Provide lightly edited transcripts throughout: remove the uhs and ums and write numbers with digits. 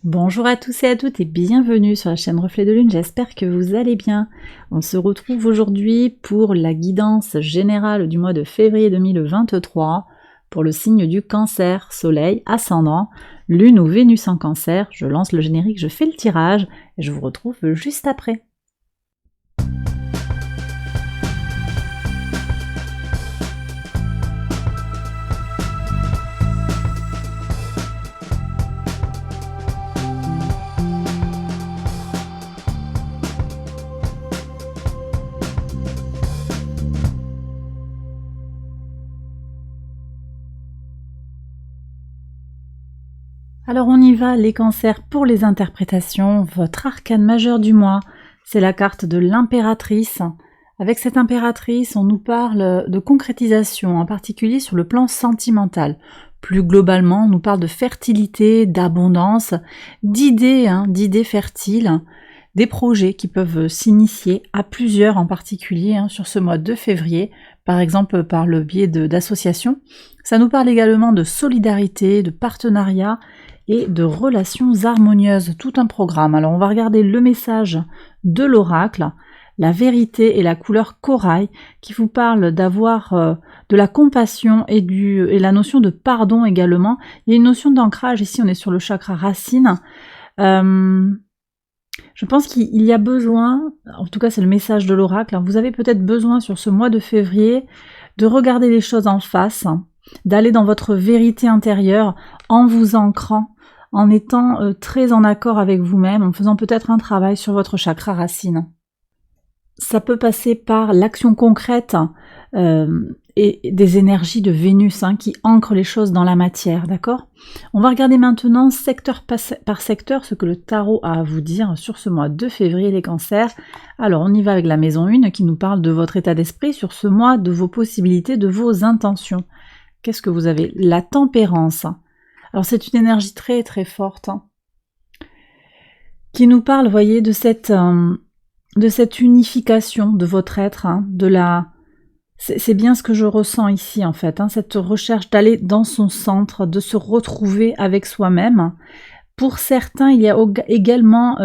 Bonjour à tous et à toutes et bienvenue sur la chaîne Reflet de Lune, j'espère que vous allez bien. On se retrouve aujourd'hui pour la guidance générale du mois de février 2023 pour le signe du Cancer, Soleil, Ascendant, Lune ou Vénus en Cancer. Je lance le générique, je fais le tirage et je vous retrouve juste après. Alors on y va, les cancers, pour les interprétations. Votre arcane majeur du mois, c'est la carte de l'impératrice. Avec cette impératrice, on nous parle de concrétisation, en particulier sur le plan sentimental. Plus globalement, on nous parle de fertilité, d'abondance, d'idées fertiles, des projets qui peuvent s'initier à plusieurs en particulier sur ce mois de février, par exemple par le biais d'associations. Ça nous parle également de solidarité, de partenariat, et de relations harmonieuses, tout un programme. Alors on va regarder le message de l'oracle, la vérité et la couleur corail, qui vous parle d'avoir de la compassion et la notion de pardon également. Il y a une notion d'ancrage, ici on est sur le chakra racine. Je pense qu'il y a besoin, en tout cas c'est le message de l'oracle, vous avez peut-être besoin sur ce mois de février de regarder les choses en face, d'aller dans votre vérité intérieure en vous ancrant, en étant très en accord avec vous-même, en faisant peut-être un travail sur votre chakra racine. Ça peut passer par l'action concrète et des énergies de Vénus qui ancrent les choses dans la matière, d'accord ? On va regarder maintenant secteur par secteur ce que le tarot a à vous dire sur ce mois de février, les cancers. Alors on y va avec la maison 1 qui nous parle de votre état d'esprit sur ce mois, de vos possibilités, de vos intentions. Qu'est-ce que vous avez ? La tempérance. Alors c'est une énergie très très forte qui nous parle, voyez, de cette unification de votre être, c'est bien ce que je ressens ici en fait, cette recherche d'aller dans son centre, de se retrouver avec soi-même. Pour certains, il y a également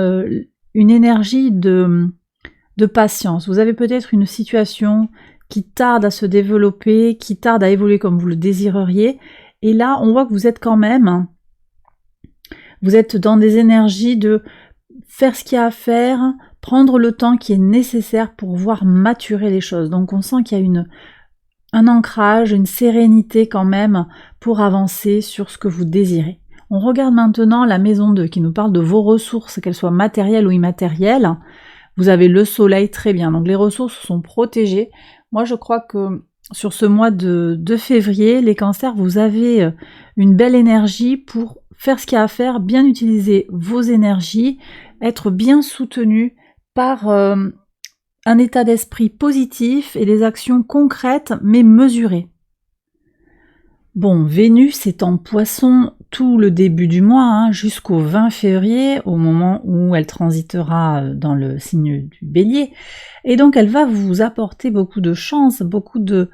une énergie de patience. Vous avez peut-être une situation qui tarde à se développer, qui tarde à évoluer comme vous le désireriez. Et là, on voit que vous êtes quand même, vous êtes dans des énergies de faire ce qu'il y a à faire, prendre le temps qui est nécessaire pour voir maturer les choses. Donc on sent qu'il y a un ancrage, une sérénité quand même pour avancer sur ce que vous désirez. On regarde maintenant la maison 2 qui nous parle de vos ressources, qu'elles soient matérielles ou immatérielles. Vous avez le soleil, très bien, donc les ressources sont protégées. Moi je crois que sur ce mois de février, les cancers, vous avez une belle énergie pour faire ce qu'il y a à faire, bien utiliser vos énergies, être bien soutenu par un état d'esprit positif et des actions concrètes mais mesurées. Bon, Vénus est en Poisson tout le début du mois, jusqu'au 20 février, au moment où elle transitera dans le signe du Bélier. Et donc elle va vous apporter beaucoup de chance, beaucoup de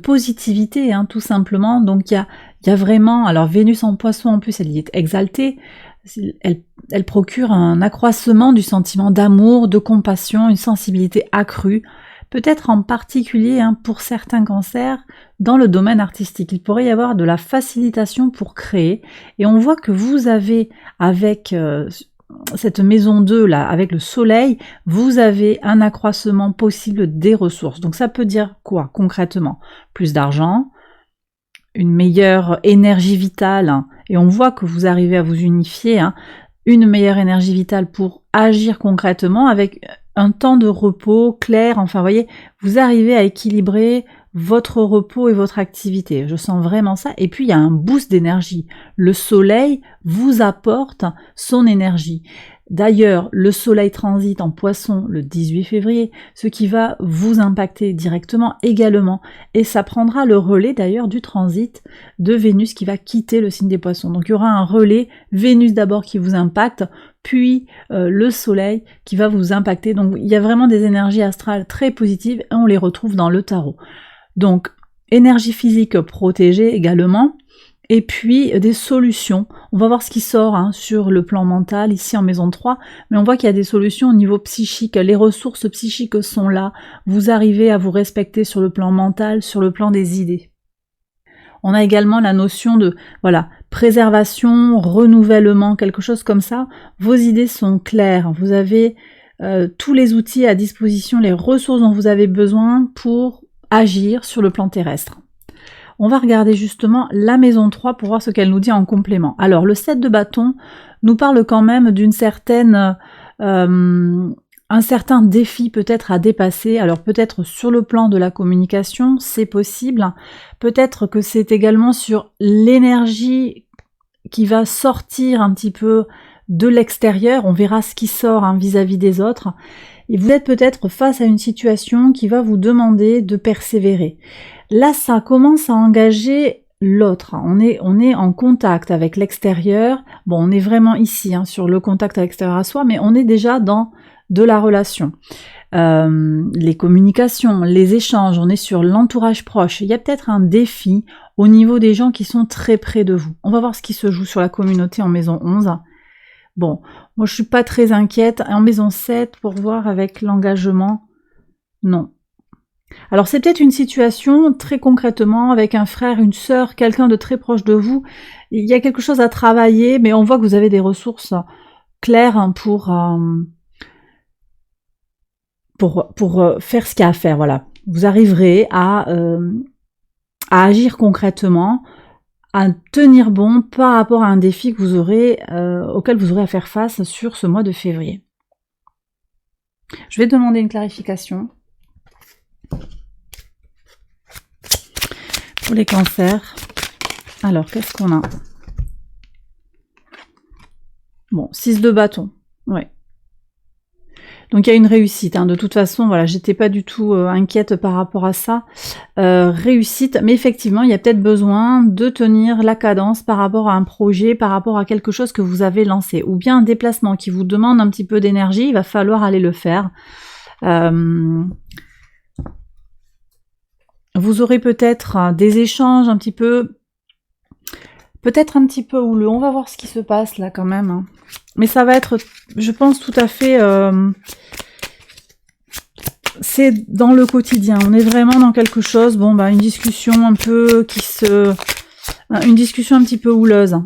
positivité, tout simplement. Donc il y a vraiment, alors Vénus en Poisson en plus, elle y est exaltée, elle procure un accroissement du sentiment d'amour, de compassion, une sensibilité accrue, peut-être en particulier pour certains cancers dans le domaine artistique. Il pourrait y avoir de la facilitation pour créer, et on voit que vous avez avec cette maison 2 là, avec le soleil, vous avez un accroissement possible des ressources. Donc ça peut dire quoi concrètement ? Plus d'argent, une meilleure énergie vitale, et on voit que vous arrivez à vous unifier, une meilleure énergie vitale pour agir concrètement avec un temps de repos clair, enfin vous voyez, vous arrivez à équilibrer votre repos et votre activité, je sens vraiment ça. Et puis il y a un boost d'énergie, le soleil vous apporte son énergie. D'ailleurs, le soleil transite en Poisson le 18 février, ce qui va vous impacter directement également. Et ça prendra le relais d'ailleurs du transit de Vénus qui va quitter le signe des Poissons. Donc il y aura un relais, Vénus d'abord qui vous impacte, puis le soleil qui va vous impacter. Donc il y a vraiment des énergies astrales très positives et on les retrouve dans le tarot. Donc énergie physique protégée également. et puis des solutions. On va voir ce qui sort hein, sur le plan mental ici en maison 3, mais on voit qu'il y a des solutions au niveau psychique. Les ressources psychiques sont là. Vous arrivez à vous respecter sur le plan mental, sur le plan des idées. On a également la notion de voilà, préservation, renouvellement, quelque chose comme ça. Vos idées sont claires. Vous avez tous les outils à disposition, les ressources dont vous avez besoin pour agir sur le plan terrestre. On va regarder justement la maison 3 pour voir ce qu'elle nous dit en complément. Alors, le 7 de bâton nous parle quand même d'une certaine, un certain défi peut-être à dépasser. Alors, peut-être sur le plan de la communication, c'est possible. Peut-être que c'est également sur l'énergie qui va sortir un petit peu de l'extérieur. On verra ce qui sort hein, vis-à-vis des autres. Et vous êtes peut-être face à une situation qui va vous demander de persévérer. Là, ça commence à engager l'autre. On est en contact avec l'extérieur. Bon, on est vraiment ici, hein, sur le contact avec l'extérieur à soi, mais on est déjà dans de la relation. Les communications, les échanges, on est sur l'entourage proche. Il y a peut-être un défi au niveau des gens qui sont très près de vous. On va voir ce qui se joue sur la communauté en maison 11. Bon, moi je suis pas très inquiète. En maison 7, pour voir avec l'engagement, non. Alors c'est peut-être une situation très concrètement avec un frère, une sœur, quelqu'un de très proche de vous. Il y a quelque chose à travailler, mais on voit que vous avez des ressources claires pour faire ce qu'il y a à faire. Voilà, vous arriverez à agir concrètement, à tenir bon par rapport à un défi que vous aurez, auquel vous aurez à faire face sur ce mois de février. Je vais demander une clarification. Pour les cancers, alors qu'est-ce qu'on a? Bon, 6 de bâton, ouais. Donc il y a une réussite, hein. De toute façon, voilà, j'étais pas du tout inquiète par rapport à ça. Réussite, mais effectivement, il y a peut-être besoin de tenir la cadence par rapport à un projet, par rapport à quelque chose que vous avez lancé, ou bien un déplacement qui vous demande un petit peu d'énergie, il va falloir aller le faire. Vous aurez peut-être des échanges un petit peu, peut-être un petit peu houleux. On va voir ce qui se passe là quand même. Hein. Mais ça va être, je pense, tout à fait... c'est dans le quotidien. On est vraiment dans quelque chose, bon, bah, une discussion un peu qui se... Une discussion un petit peu houleuse.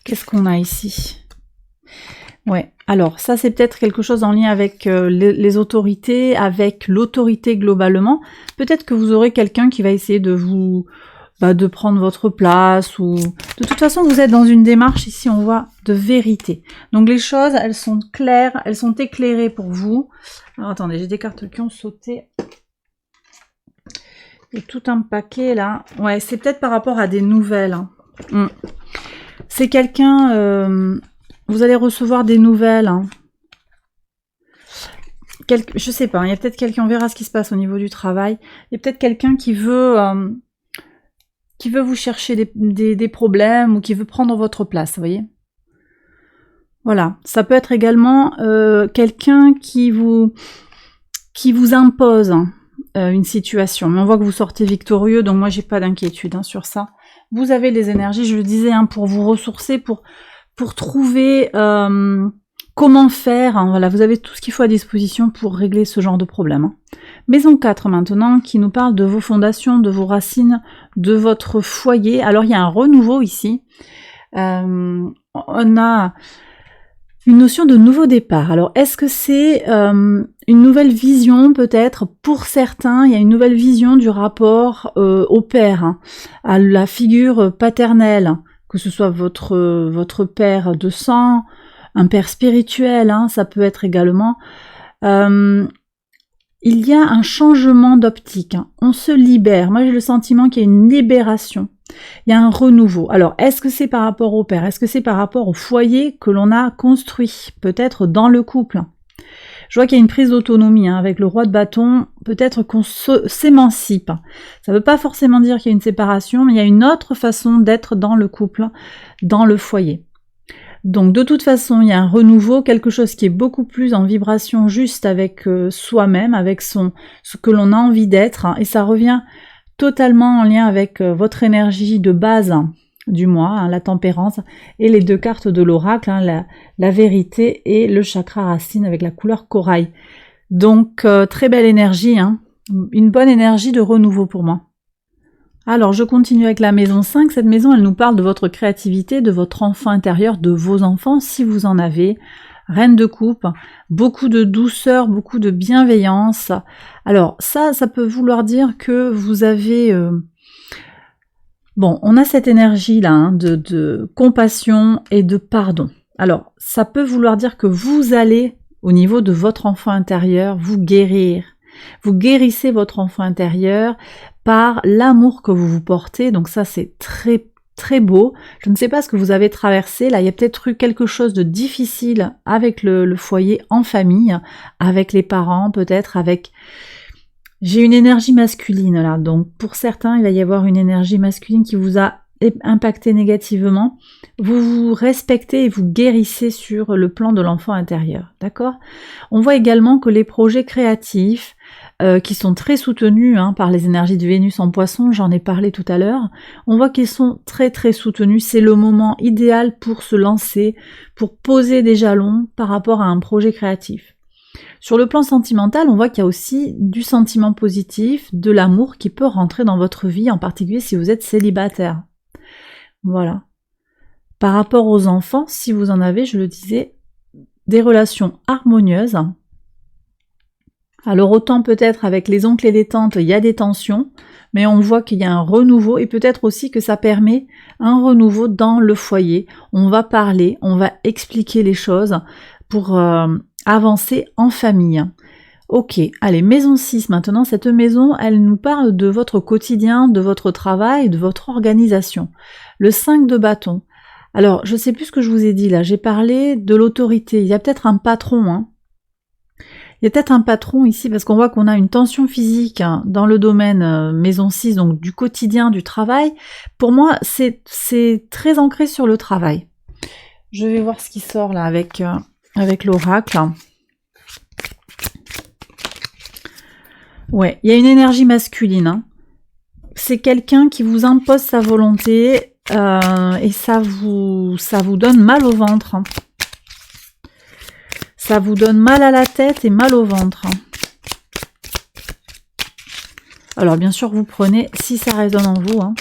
Qu'est-ce qu'on a ici ? Ouais, alors ça c'est peut-être quelque chose en lien avec les autorités, avec l'autorité globalement. Peut-être que vous aurez quelqu'un qui va essayer de vous... de prendre votre place, ou... De toute façon, vous êtes dans une démarche, ici on voit, de vérité. Donc les choses, elles sont claires, elles sont éclairées pour vous. Alors attendez, j'ai des cartes qui ont sauté. Et tout un paquet là. Ouais, c'est peut-être par rapport à des nouvelles. Hein. C'est quelqu'un... vous allez recevoir des nouvelles. Hein. Je sais pas, il y a peut-être quelqu'un, on verra ce qui se passe au niveau du travail. Il y a peut-être quelqu'un qui veut vous chercher des problèmes, ou qui veut prendre votre place, vous voyez. Voilà, ça peut être également quelqu'un qui vous impose une situation. Mais on voit que vous sortez victorieux, donc moi j'ai pas d'inquiétude hein, sur ça. Vous avez les énergies, je le disais, hein, pour vous ressourcer, pour trouver comment faire. Hein, voilà, vous avez tout ce qu'il faut à disposition pour régler ce genre de problème. Hein. Maison 4 maintenant, qui nous parle de vos fondations, de vos racines, de votre foyer. Alors il y a un renouveau ici. On a une notion de nouveau départ. Alors est-ce que c'est une nouvelle vision peut-être pour certains? Il y a une nouvelle vision du rapport au père, hein, à la figure paternelle, que ce soit votre père de sang, un père spirituel, hein, ça peut être également... il y a un changement d'optique, hein. On se libère. Moi j'ai le sentiment qu'il y a une libération, il y a un renouveau. Alors est-ce que c'est par rapport au père? Est-ce que c'est par rapport au foyer que l'on a construit? Peut-être dans le couple. Je vois qu'il y a une prise d'autonomie hein, avec le roi de bâton, peut-être qu'on s'émancipe. Ça ne veut pas forcément dire qu'il y a une séparation, mais il y a une autre façon d'être dans le couple, dans le foyer. Donc de toute façon, il y a un renouveau, quelque chose qui est beaucoup plus en vibration juste avec soi-même, avec ce que l'on a envie d'être, hein, et ça revient totalement en lien avec votre énergie de base du mois, hein, la tempérance, et les 2 cartes de l'oracle, hein, la vérité et le chakra racine avec la couleur corail. Donc très belle énergie, hein, une bonne énergie de renouveau pour moi. Alors je continue avec la maison 5, cette maison elle nous parle de votre créativité, de votre enfant intérieur, de vos enfants si vous en avez. Reine de coupe, beaucoup de douceur, beaucoup de bienveillance. Alors ça peut vouloir dire que vous avez... Bon, on a cette énergie là hein, de compassion et de pardon. Alors ça peut vouloir dire que vous allez, au niveau de votre enfant intérieur, vous guérir. Vous guérissez votre enfant intérieur par l'amour que vous vous portez, donc ça c'est très très beau. Je ne sais pas ce que vous avez traversé, là il y a peut-être eu quelque chose de difficile avec le foyer en famille, avec les parents peut-être, avec... J'ai une énergie masculine là, donc pour certains il va y avoir une énergie masculine qui vous a impacté négativement. Vous vous respectez et vous guérissez sur le plan de l'enfant intérieur, d'accord? On voit également que les projets créatifs, qui sont très soutenus hein, par les énergies de Vénus en Poisson, j'en ai parlé tout à l'heure, on voit qu'ils sont très très soutenus, c'est le moment idéal pour se lancer, pour poser des jalons par rapport à un projet créatif. Sur le plan sentimental, on voit qu'il y a aussi du sentiment positif, de l'amour qui peut rentrer dans votre vie, en particulier si vous êtes célibataire. Voilà. Par rapport aux enfants, si vous en avez, je le disais, des relations harmonieuses. Alors autant peut-être avec les oncles et les tantes, il y a des tensions, mais on voit qu'il y a un renouveau et peut-être aussi que ça permet un renouveau dans le foyer. On va parler, on va expliquer les choses pour avancer en famille. Ok, allez, maison 6 maintenant. Cette maison, elle nous parle de votre quotidien, de votre travail, de votre organisation. Le 5 de bâton. Alors, je sais plus ce que je vous ai dit là, j'ai parlé de l'autorité. Il y a peut-être un patron, hein. Il y a peut-être un patron ici parce qu'on voit qu'on a une tension physique hein, dans le domaine maison 6, donc du quotidien, du travail. Pour moi, c'est très ancré sur le travail. Je vais voir ce qui sort là avec l'oracle. Ouais, il y a une énergie masculine. Hein. C'est quelqu'un qui vous impose sa volonté et ça vous donne mal au ventre. Hein. Ça vous donne mal à la tête et mal au ventre. Alors bien sûr, vous prenez, si ça résonne en vous. Hein.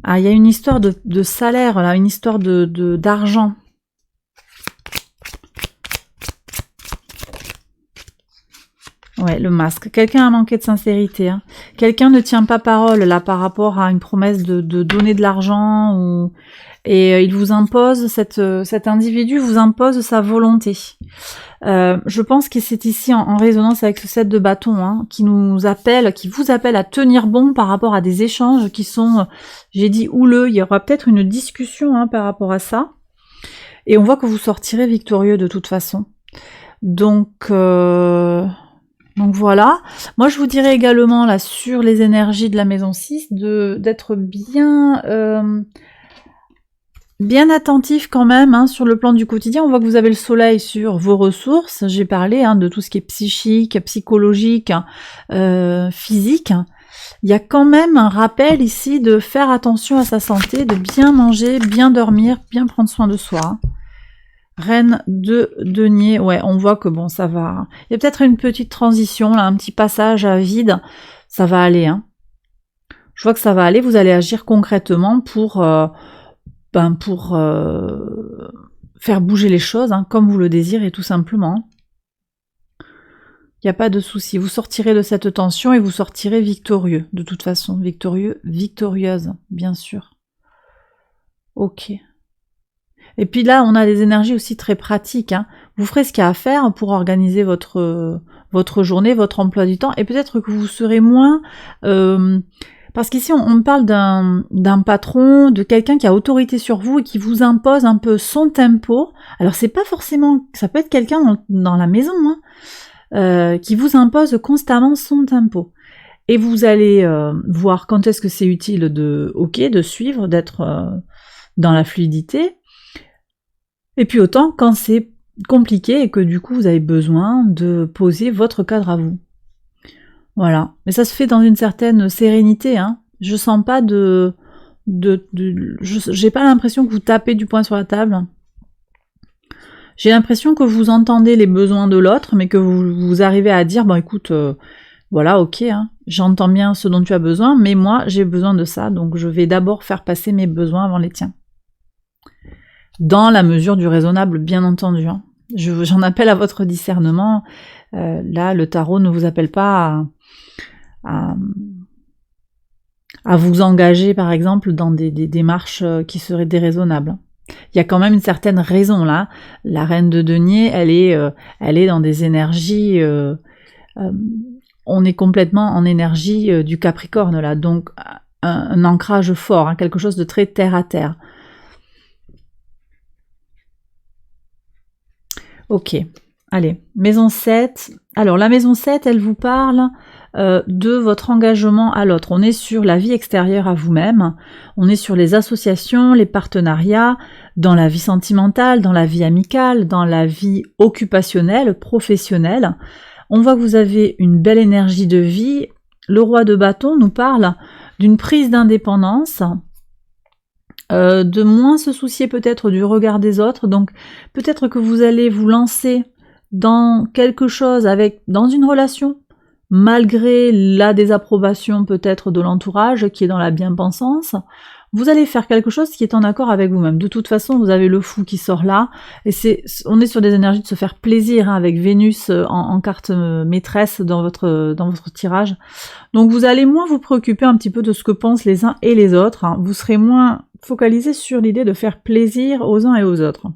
Ah, il y a une histoire de salaire, là, une histoire d'argent. Ouais, le masque. Quelqu'un a manqué de sincérité. Hein. Quelqu'un ne tient pas parole là par rapport à une promesse de donner de l'argent ou... Et il vous impose, cet individu vous impose sa volonté. Je pense que c'est ici en résonance avec ce 7 de bâton, hein, qui vous appelle à tenir bon par rapport à des échanges qui sont, j'ai dit houleux, il y aura peut-être une discussion hein, par rapport à ça. Et on voit que vous sortirez victorieux de toute façon. Donc voilà. Moi je vous dirais également là sur les énergies de la maison 6 d'être bien attentif quand même hein, sur le plan du quotidien. On voit que vous avez le soleil sur vos ressources. J'ai parlé hein, de tout ce qui est psychique, psychologique, physique. Il y a quand même un rappel ici de faire attention à sa santé, de bien manger, bien dormir, bien prendre soin de soi. Hein. Reine de denier, ouais, on voit que bon, ça va. Il y a peut-être une petite transition, là, un petit passage à vide. Ça va aller, hein. Je vois que ça va aller. Vous allez agir concrètement pour faire bouger les choses, hein, comme vous le désirez, tout simplement. Il n'y a pas de souci. Vous sortirez de cette tension et vous sortirez victorieux, de toute façon. Victorieux, victorieuse, bien sûr. Ok. Et puis là, on a des énergies aussi très pratiques. Hein. Vous ferez ce qu'il y a à faire pour organiser votre journée, votre emploi du temps, et peut-être que vous serez moins... parce qu'ici, on parle d'un patron, de quelqu'un qui a autorité sur vous et qui vous impose un peu son tempo. Alors, c'est pas forcément... Ça peut être quelqu'un dans la maison, hein, qui vous impose constamment son tempo. Et vous allez voir quand est-ce que c'est utile de suivre, d'être dans la fluidité. Et puis autant quand c'est compliqué et que du coup vous avez besoin de poser votre cadre à vous. Voilà. Mais ça se fait dans une certaine sérénité, hein. Je sens pas j'ai pas l'impression que vous tapez du poing sur la table. J'ai l'impression que vous entendez les besoins de l'autre, mais que vous arrivez à dire, bon écoute, voilà, ok, hein, j'entends bien ce dont tu as besoin, mais moi j'ai besoin de ça, donc je vais d'abord faire passer mes besoins avant les tiens. Dans la mesure du raisonnable, bien entendu. Hein. J'en appelle à votre discernement. Là, le tarot ne vous appelle pas à vous engager, par exemple, dans des démarches qui seraient déraisonnables. Il y a quand même une certaine raison là. La reine de denier, elle est dans des énergies. On est complètement en énergie du Capricorne là, donc un ancrage fort, hein, quelque chose de très terre à terre. Ok, allez, maison 7. Alors la maison 7, elle vous parle de votre engagement à l'autre. On est sur la vie extérieure à vous-même, on est sur les associations, les partenariats, dans la vie sentimentale, dans la vie amicale, dans la vie occupationnelle, professionnelle. On voit que vous avez une belle énergie de vie. Le roi de bâton nous parle d'une prise d'indépendance, de moins se soucier peut-être du regard des autres, donc peut-être que vous allez vous lancer dans quelque chose dans une relation, malgré la désapprobation peut-être de l'entourage qui est dans la bien-pensance, vous allez faire quelque chose qui est en accord avec vous-même. De toute façon, vous avez le fou qui sort là, et on est sur des énergies de se faire plaisir, hein, avec Vénus en carte maîtresse dans votre tirage. Donc vous allez moins vous préoccuper un petit peu de ce que pensent les uns et les autres, hein. Vous serez moins focalisé sur l'idée de faire plaisir aux uns et aux autres.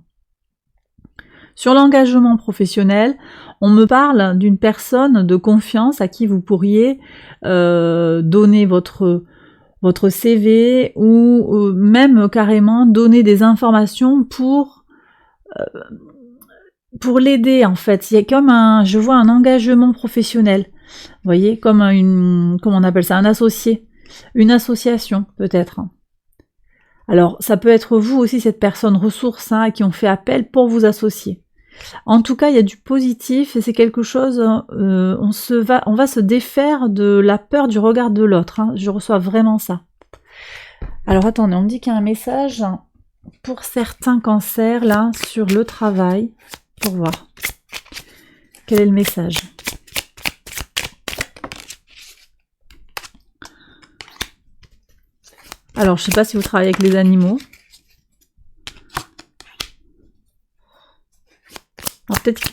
Sur l'engagement professionnel, on me parle d'une personne de confiance à qui vous pourriez donner votre CV ou même carrément donner des informations pour l'aider en fait. Il y a comme je vois un engagement professionnel. Vous voyez, comme comment on appelle ça, un associé, une association peut-être. Alors, ça peut être vous aussi, cette personne ressource, hein, qui ont fait appel pour vous associer. En tout cas, il y a du positif et c'est quelque chose, on va se défaire de la peur du regard de l'autre. Hein. Je reçois vraiment ça. Alors, attendez, on me dit qu'il y a un message pour certains cancers, là, sur le travail, pour voir. Quel est le message ? Alors, je ne sais pas si vous travaillez avec les animaux.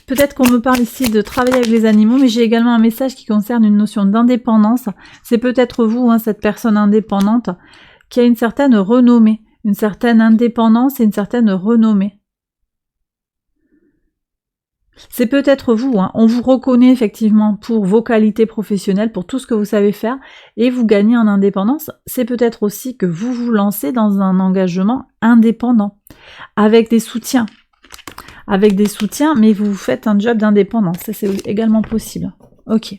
Peut-être qu'on me parle ici de travailler avec les animaux, mais j'ai également un message qui concerne une notion d'indépendance. C'est peut-être vous, hein, cette personne indépendante, qui a une certaine renommée, une certaine indépendance et une certaine renommée. C'est peut-être vous, hein. On vous reconnaît effectivement pour vos qualités professionnelles, pour tout ce que vous savez faire, et vous gagnez en indépendance. C'est peut-être aussi que vous vous lancez dans un engagement indépendant, avec des soutiens. Mais vous faites un job d'indépendance, ça c'est également possible. Ok.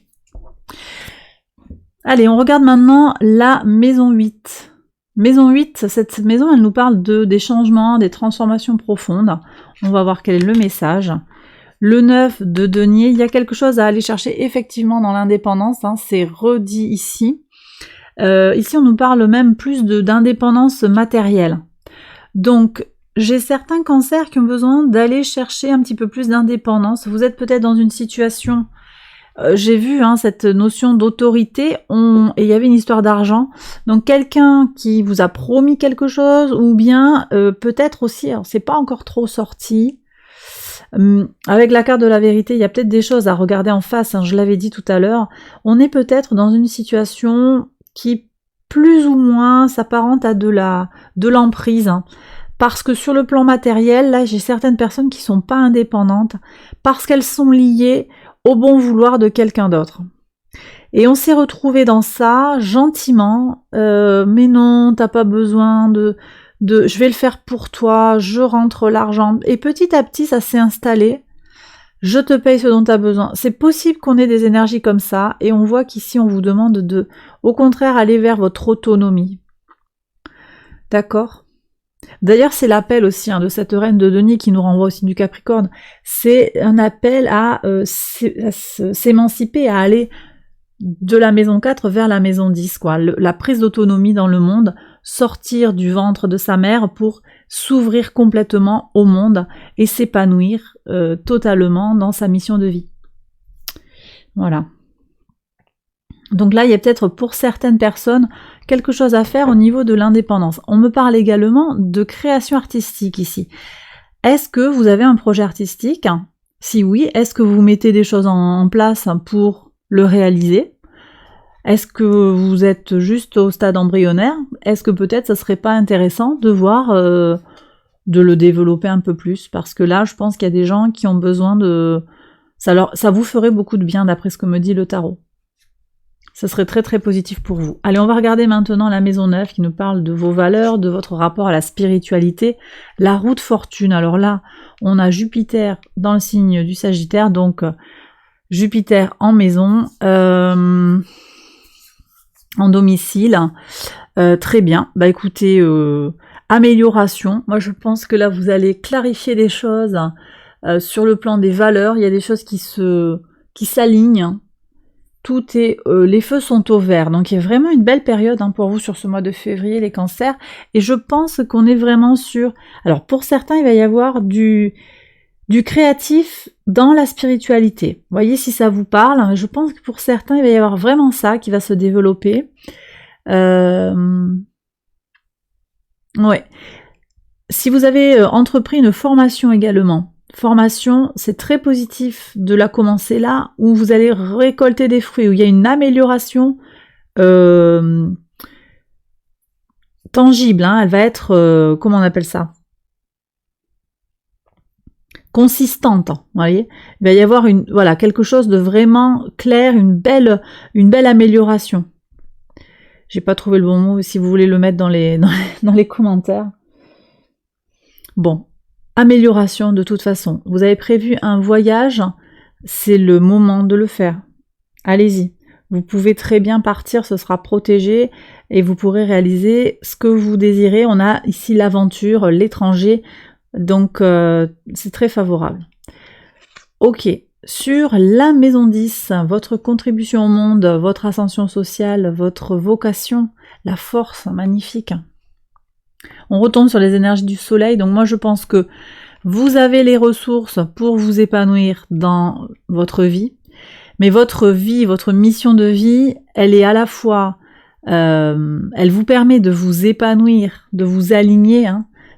Allez, on regarde maintenant la maison 8. Maison 8, cette maison, elle nous parle des changements, des transformations profondes. On va voir quel est le message. Le 9 de denier, il y a quelque chose à aller chercher effectivement dans l'indépendance, hein, c'est redit ici. Ici, on nous parle même plus d'indépendance matérielle. Donc, j'ai certains cancers qui ont besoin d'aller chercher un petit peu plus d'indépendance. Vous êtes peut-être dans une situation, j'ai vu hein, cette notion d'autorité, et il y avait une histoire d'argent. Donc, quelqu'un qui vous a promis quelque chose, ou bien peut-être aussi, alors c'est pas encore trop sorti, avec la carte de la vérité, il y a peut-être des choses à regarder en face, hein, je l'avais dit tout à l'heure. On est peut-être dans une situation qui plus ou moins s'apparente à de l'emprise, hein, parce que sur le plan matériel, là j'ai certaines personnes qui sont pas indépendantes, parce qu'elles sont liées au bon vouloir de quelqu'un d'autre. Et on s'est retrouvé dans ça, gentiment, mais non, t'as pas besoin de je vais le faire pour toi, je rentre l'argent, et petit à petit ça s'est installé, je te paye ce dont tu as besoin. C'est possible qu'on ait des énergies comme ça, et on voit qu'ici on vous demande au contraire, aller vers votre autonomie. D'accord ? D'ailleurs, c'est l'appel aussi hein, de cette reine de denier qui nous renvoie aussi du Capricorne, c'est un appel à s'émanciper, à aller de la maison 4 vers la maison 10, quoi. La prise d'autonomie dans le monde, sortir du ventre de sa mère pour s'ouvrir complètement au monde et s'épanouir totalement dans sa mission de vie. Voilà. Donc là, il y a peut-être pour certaines personnes quelque chose à faire au niveau de l'indépendance. On me parle également de création artistique ici. Est-ce que vous avez un projet artistique? Si oui, est-ce que vous mettez des choses en place pour le réaliser? Est-ce que vous êtes juste au stade embryonnaire? Est-ce que peut-être ça serait pas intéressant de voir, de le développer un peu plus? Parce que là, je pense qu'il y a des gens qui ont besoin de... Ça vous ferait beaucoup de bien d'après ce que me dit le tarot. Ça serait très très positif pour vous. Allez, on va regarder maintenant la maison 9 qui nous parle de vos valeurs, de votre rapport à la spiritualité, la roue de fortune. Alors là, on a Jupiter dans le signe du Sagittaire, donc Jupiter en maison, en domicile. Très bien. Bah écoutez, amélioration. Moi je pense que là vous allez clarifier des choses sur le plan des valeurs. Il y a des choses qui s'alignent. Tout est, les feux sont au vert, donc il y a vraiment une belle période pour vous sur ce mois de février, les cancers, et je pense qu'on est vraiment sur... Alors pour certains, il va y avoir du créatif dans la spiritualité. Voyez si ça vous parle, je pense que pour certains, il va y avoir vraiment ça qui va se développer. Ouais. Si vous avez entrepris une formation également, formation, c'est très positif de la commencer là, où vous allez récolter des fruits, où il y a une amélioration tangible, elle va être, comment on appelle ça, consistante, vous voyez. Il va y avoir quelque chose de vraiment clair, une belle amélioration. J'ai pas trouvé le bon mot, si vous voulez le mettre dans les commentaires. Bon. Amélioration de toute façon. Vous avez prévu un voyage, c'est le moment de le faire. Allez-y. Vous pouvez très bien partir, ce sera protégé et vous pourrez réaliser ce que vous désirez. On a ici l'aventure, l'étranger, donc c'est très favorable. Ok, sur la maison 10, votre contribution au monde, votre ascension sociale, votre vocation, la force, magnifique. On retombe sur les énergies du soleil, donc moi je pense que vous avez les ressources pour vous épanouir dans votre vie, mais votre vie, votre mission de vie, elle est à la fois, elle vous permet de vous épanouir, de vous aligner,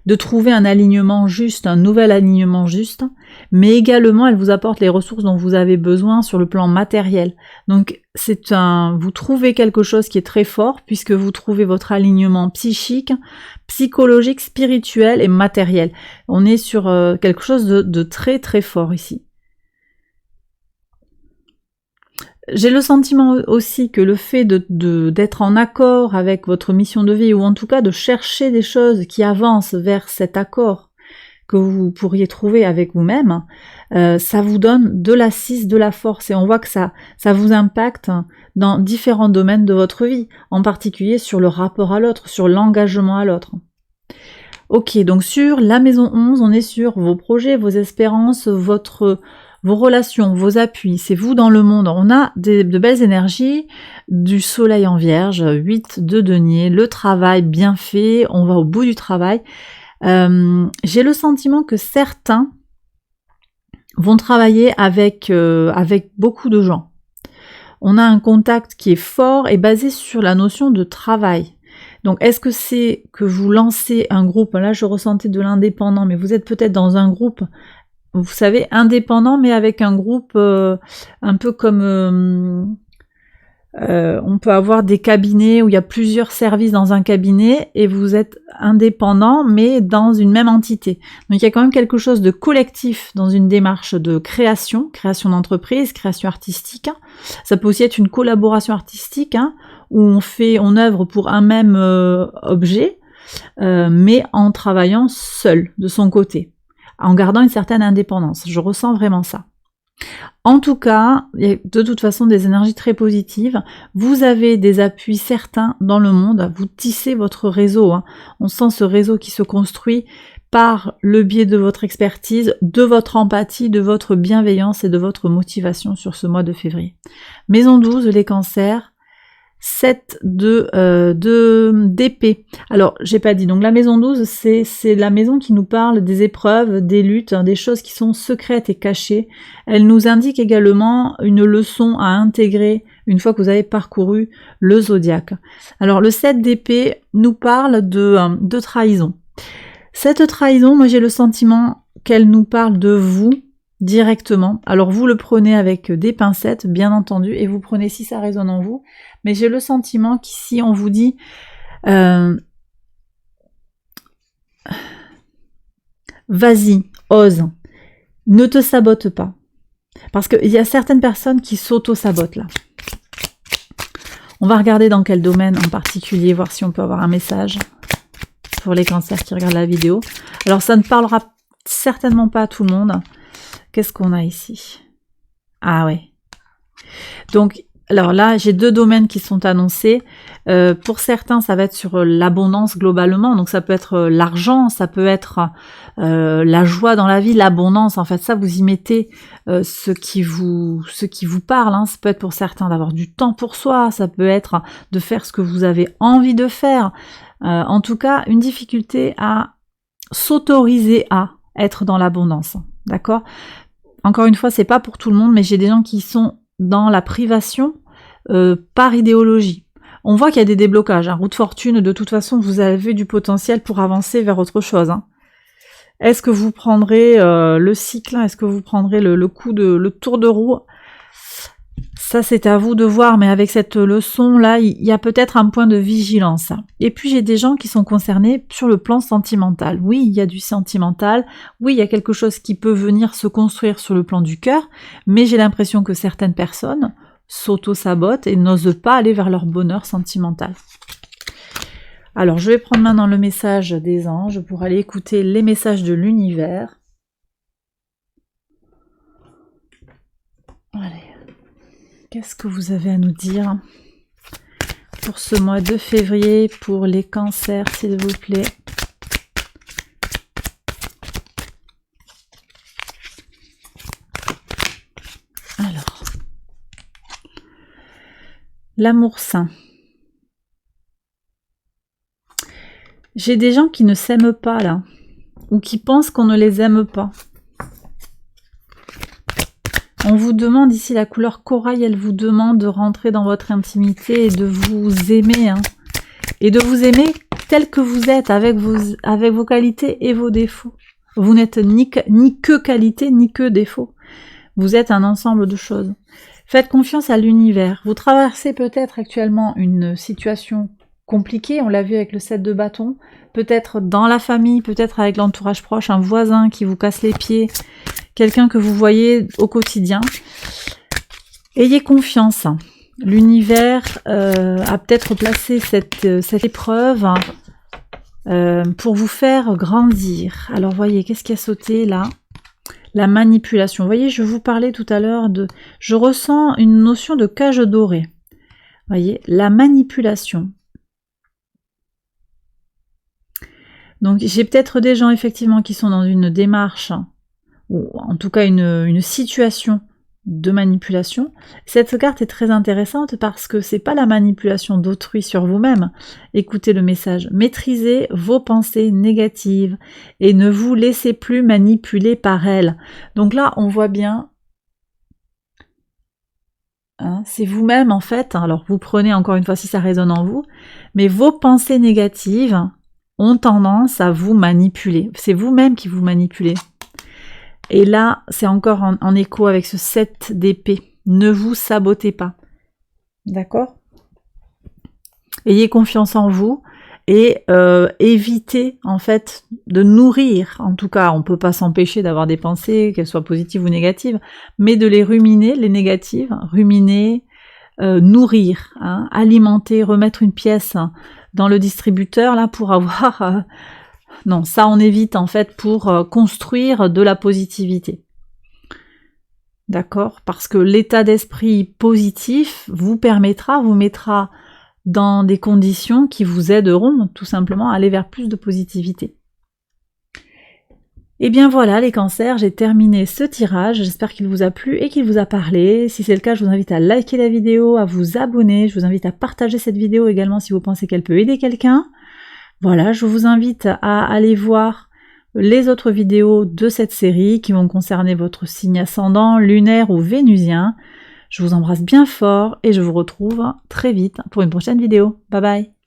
de trouver un alignement juste, un nouvel alignement juste, mais également elle vous apporte les ressources dont vous avez besoin sur le plan matériel. Donc vous trouvez quelque chose qui est très fort puisque vous trouvez votre alignement psychique, psychologique, spirituel et matériel. On est sur quelque chose de très très fort ici. J'ai le sentiment aussi que le fait d'être en accord avec votre mission de vie, ou en tout cas de chercher des choses qui avancent vers cet accord que vous pourriez trouver avec vous-même, ça vous donne de l'assise, de la force, et on voit que ça vous impacte dans différents domaines de votre vie, en particulier sur le rapport à l'autre, sur l'engagement à l'autre. Ok, donc sur la maison 11, on est sur vos projets, vos espérances, vos relations, vos appuis, c'est vous dans le monde. On a de belles énergies, du soleil en vierge, 8 de denier, le travail bien fait, on va au bout du travail. J'ai le sentiment que certains vont travailler avec beaucoup de gens. On a un contact qui est fort et basé sur la notion de travail. Donc est-ce que c'est que vous lancez un groupe, là je ressentais de l'indépendant, mais vous êtes peut-être dans un groupe, vous savez, indépendant, mais avec un groupe un peu comme... on peut avoir des cabinets où il y a plusieurs services dans un cabinet et vous êtes indépendant, mais dans une même entité. Donc il y a quand même quelque chose de collectif dans une démarche de création d'entreprise, création artistique. Ça peut aussi être une collaboration artistique, où on œuvre pour un même objet, mais en travaillant seul, de son côté, en gardant une certaine indépendance. Je ressens vraiment ça. En tout cas, il y a de toute façon des énergies très positives. Vous avez des appuis certains dans le monde. Vous tissez votre réseau. On sent ce réseau qui se construit par le biais de votre expertise, de votre empathie, de votre bienveillance et de votre motivation sur ce mois de février. Maison 12, les cancers, 7 d'épée. Alors, j'ai pas dit, donc la maison 12, c'est la maison qui nous parle des épreuves, des luttes, des choses qui sont secrètes et cachées. Elle nous indique également une leçon à intégrer une fois que vous avez parcouru le zodiaque. Alors, le 7 d'épée nous parle de trahison. Cette trahison, moi j'ai le sentiment qu'elle nous parle de vous directement. Alors vous le prenez avec des pincettes, bien entendu, et vous prenez si ça résonne en vous. Mais j'ai le sentiment qu'ici on vous dit vas-y, ose, ne te sabote pas. Parce qu'il y a certaines personnes qui s'auto-sabotent là. On va regarder dans quel domaine en particulier, voir si on peut avoir un message pour les cancers qui regardent la vidéo. Alors ça ne parlera certainement pas à tout le monde. Qu'est-ce qu'on a ici? Ah ouais. Donc, alors là, j'ai 2 domaines qui sont annoncés. Pour certains, ça va être sur l'abondance globalement. Donc ça peut être l'argent, ça peut être la joie dans la vie, l'abondance. En fait, ça, vous y mettez ce qui vous parle. Hein. Ça peut être pour certains d'avoir du temps pour soi. Ça peut être de faire ce que vous avez envie de faire. En tout cas, une difficulté à s'autoriser à être dans l'abondance, d'accord? Encore une fois, c'est pas pour tout le monde, mais j'ai des gens qui sont dans la privation par idéologie. On voit qu'il y a des déblocages, hein. Route fortune, de toute façon, vous avez du potentiel pour avancer vers autre chose. Hein. Est-ce que vous prendrez le cycle? Est-ce que vous prendrez le tour de roue? Ça, c'est à vous de voir, mais avec cette leçon-là, il y a peut-être un point de vigilance. Et puis, j'ai des gens qui sont concernés sur le plan sentimental. Oui, il y a du sentimental. Oui, il y a quelque chose qui peut venir se construire sur le plan du cœur, mais j'ai l'impression que certaines personnes s'auto-sabotent et n'osent pas aller vers leur bonheur sentimental. Alors, je vais prendre maintenant le message des anges pour aller écouter les messages de l'univers. Allez. Qu'est-ce que vous avez à nous dire pour ce mois de février, pour les cancers, s'il vous plaît? Alors, l'amour sain. J'ai des gens qui ne s'aiment pas là, ou qui pensent qu'on ne les aime pas. On vous demande ici la couleur corail, elle vous demande de rentrer dans votre intimité et de vous aimer. Hein, et de vous aimer tel que vous êtes, avec vos qualités et vos défauts. Vous n'êtes ni que qualité, ni que défaut. Vous êtes un ensemble de choses. Faites confiance à l'univers. Vous traversez peut-être actuellement une situation compliquée, on l'a vu avec le 7 de bâton, peut-être dans la famille, peut-être avec l'entourage proche, un voisin qui vous casse les pieds, quelqu'un que vous voyez au quotidien. Ayez confiance. L'univers a peut-être placé cette épreuve pour vous faire grandir. Alors voyez, qu'est-ce qui a sauté là? La manipulation. Vous voyez, je vous parlais tout à l'heure de... Je ressens une notion de cage dorée. Voyez, la manipulation. Donc j'ai peut-être des gens effectivement qui sont dans une démarche, ou en tout cas une situation de manipulation. Cette carte est très intéressante parce que c'est pas la manipulation d'autrui sur vous-même. Écoutez le message. Maîtrisez vos pensées négatives et ne vous laissez plus manipuler par elles. Donc là, on voit bien, hein, c'est vous-même en fait. Alors vous prenez encore une fois si ça résonne en vous, mais vos pensées négatives ont tendance à vous manipuler. C'est vous-même qui vous manipulez. Et là, c'est encore en écho avec ce 7 d'épée. Ne vous sabotez pas. D'accord? Ayez confiance en vous et évitez en fait de nourrir. En tout cas, on ne peut pas s'empêcher d'avoir des pensées, qu'elles soient positives ou négatives, mais de les ruminer, les négatives, ruminer, nourrir, hein, alimenter, remettre une pièce dans le distributeur là pour avoir... non, ça on évite en fait pour construire de la positivité. D'accord? Parce que l'état d'esprit positif vous mettra dans des conditions qui vous aideront tout simplement à aller vers plus de positivité. Et bien voilà les cancers, j'ai terminé ce tirage, j'espère qu'il vous a plu et qu'il vous a parlé. Si c'est le cas, je vous invite à liker la vidéo, à vous abonner, je vous invite à partager cette vidéo également si vous pensez qu'elle peut aider quelqu'un. Voilà, je vous invite à aller voir les autres vidéos de cette série qui vont concerner votre signe ascendant, lunaire ou vénusien. Je vous embrasse bien fort et je vous retrouve très vite pour une prochaine vidéo. Bye bye!